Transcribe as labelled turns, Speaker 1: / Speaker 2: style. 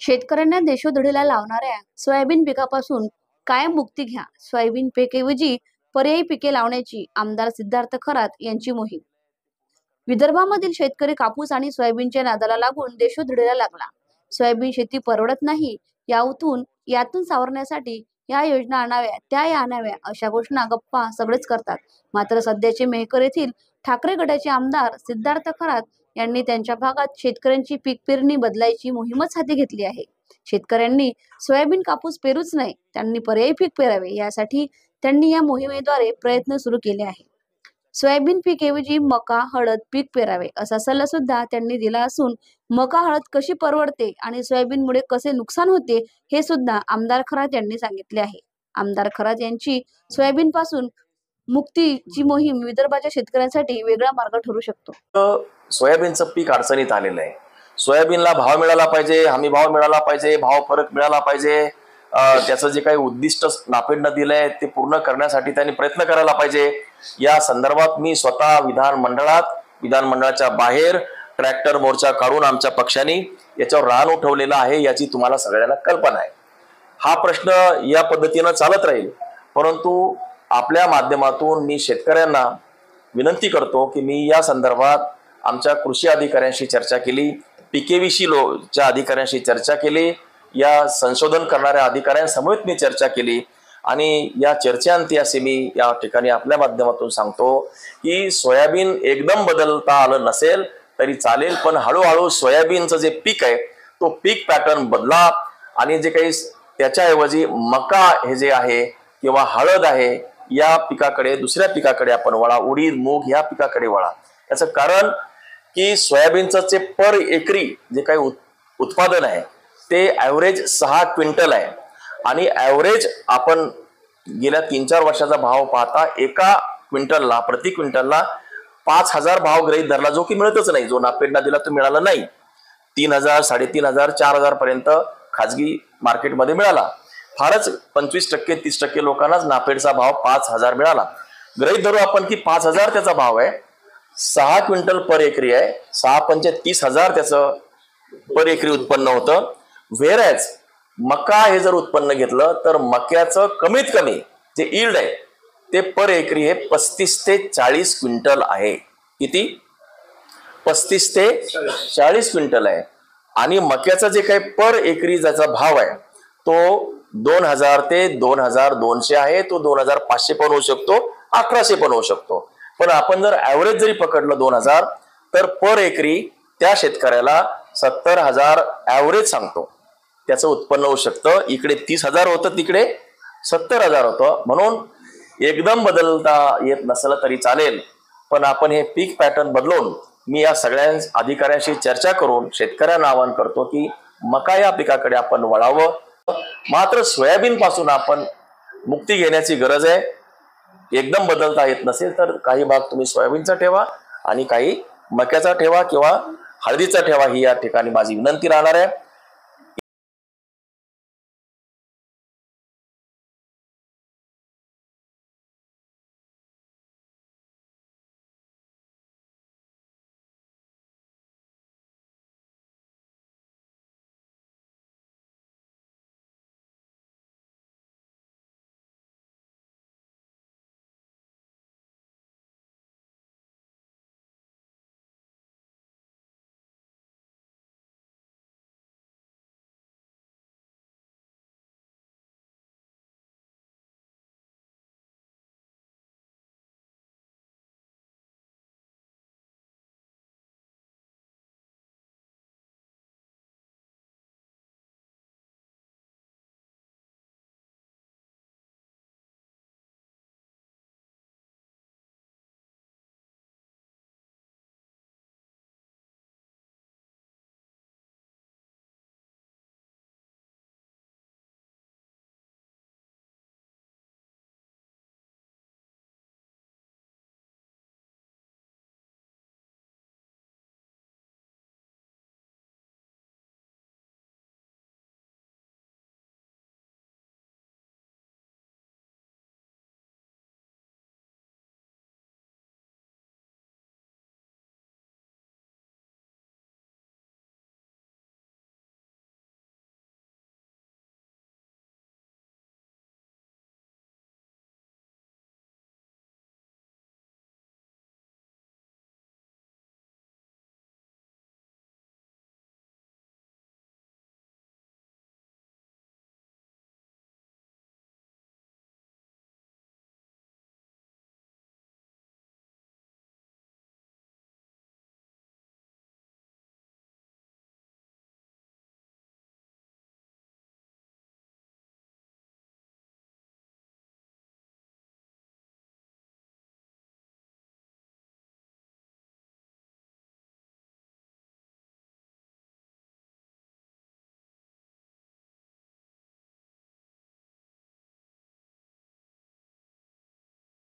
Speaker 1: शेतकऱ्यांना देशोधडीला लावणाऱ्या सोयाबीन पिकापासून कायम मुक्ती घ्या. सोयाबीन पिकेऐवजी पर्यायी पिके लावण्याची आमदार सिद्धार्थ खरात यांची मोहीम. विदर्भामधील शेतकरी कापूस आणि सोयाबीनच्या नादाला लागून देशोधडीला लागला. सोयाबीन शेती परवडत नाही, यातून सावरण्यासाठी या योजना आणाव्या, त्या आणाव्या अशा घोषणा गप्पा सगळेच करतात. मात्र सध्याचे मेहकर येथील ठाकरे गटाचे आमदार सिद्धार्थ खरात यांनी त्यांच्या भागात शेतकऱ्यांची पीक पेरणी बदलायची मोहीमच हाती घेतली आहे. शेतकऱ्यांनी सोयाबीन कापूस पेरूच नाही, त्यांनी पर्यायी पीक पेरावे यासाठी त्यांनी या मोहिमेद्वारे प्रयत्न सुरू केले आहे. सोयाबीन पीक ऐवजी मका, हळद पीक पेरावे असा सल्ला सुद्धा त्यांनी दिला असून मका हळद कशी परवडते आणि सोयाबीनमुळे कसे नुकसान होते हे सुद्धा आमदार खरात यांनी सांगितले आहे. आमदार खरात यांची सोयाबीन पासून मुक्तीची मोहीम विदर्भाच्या शेतकऱ्यांसाठी वेगळा मार्ग ठरू शकतो.
Speaker 2: सोयाबीनचं पीक अडचणीत आलेलं आहे. सोयाबीनला भाव मिळाला पाहिजे, हमी भाव मिळाला पाहिजे, भाव फरक मिळाला पाहिजे. त्याचं जे काही उद्दिष्ट नाफेडनं दिलंय ते पूर्ण करण्यासाठी त्यांनी प्रयत्न करायला पाहिजे. या संदर्भात मी स्वतः विधानमंडळाच्या बाहेर ट्रॅक्टर मोर्चा काढून आमच्या पक्षाने याच्यावर रान उठवलेला आहे, याची तुम्हाला सगळ्यांना कल्पना आहे. हा प्रश्न या पद्धतीनं चालत राहील, परंतु आपल्या माध्यमातून मी शेतकऱ्यांना विनंती करतो की मी या संदर्भात आमच्या कृषी अधिकाऱ्यांशी चर्चा केली, पिकेविषयीच्या अधिकाऱ्यांशी चर्चा केली, या संशोधन करणाऱ्या अधिकाऱ्यांसमवेत मी चर्चा केली आणि या चर्चेअंती असे मी या ठिकाणी आपल्या माध्यमातून सांगतो की सोयाबीन एकदम बदलता आलं नसेल तरी चालेल, पण हळूहळू सोयाबीनचं जे पीक आहे तो पीक पॅटर्न बदला आणि जे काही त्याच्याऐवजी मका हे जे आहे किंवा हळद आहे या पिकाकडे, दुसऱ्या पिकाकडे आपण वळा, उडीद मूग या पिकाकडे वळा. याचं कारण की सोयाबीनचं जे पर एकरी जे काही उत्पादन आहे ते ॲव्हरेज 6 क्विंटल आहे आणि ॲव्हरेज आपण गेल्या 3-4 वर्षाचा भाव पाहता एका क्विंटलला, प्रति क्विंटलला 5,000 भाव गृहीत धरला, जो की मिळतच नाही. जो नाफेडला दिला तो मिळाला नाही. 3,000, 3,500, 4,000 पर्यंत खाजगी मार्केटमध्ये मिळाला. फारच 25%, 30% लोकांनाच नाफेडचा भाव 5,000 मिळाला. गृहीत धरू आपण की 5,000 त्याचा भाव आहे, 6 क्विंटल पर एकरी आहे, 6×5 = 30,000 त्याचं पर एकरी उत्पन्न होतं. व्हेरॅज मका हे जर उत्पन्न घेतलं तर मक्याचं कमीत कमी जे ईल्ड आहे ते पर एकरी हे 35 ते 40 क्विंटल आहे. किती? 35 ते 40 क्विंटल आहे. आणि मक्याचा जे काही पर एकरी ज्याचा भाव आहे तो 2,000 ते 2,200 आहे. तो 2,500 पण होऊ शकतो, 1,800 पण होऊ शकतो. पण आपण जर ॲव्हरेज जरी पकडलं 2,000 तर पर एकरी त्या शेतकऱ्याला 70,000 ॲव्हरेज सांगतो त्याचं उत्पन्न होऊ शकतं. इकडे 30,000 होतं, तिकडे 70,000 होतं. म्हणून एकदम बदलता येत नसलं तरी चालेल, पण आपण हे पीक पॅटर्न बदलून मी या सगळ्या अधिकाऱ्यांशी चर्चा करून शेतकऱ्यांना आवाहन करतो की मका या पिकाकडे आपण वळावं. मात्र सोयाबीन पासून आपण मुक्ती घेण्याची गरज आहे. एकदम बदलता येत नसेल तर काही भाग तुम्ही सोयाबीनचा ठेवा आणि काही मक्याचा ठेवा किंवा हळदीचा ठेवा, ही या ठिकाणी माझी विनंती राहणार आहे.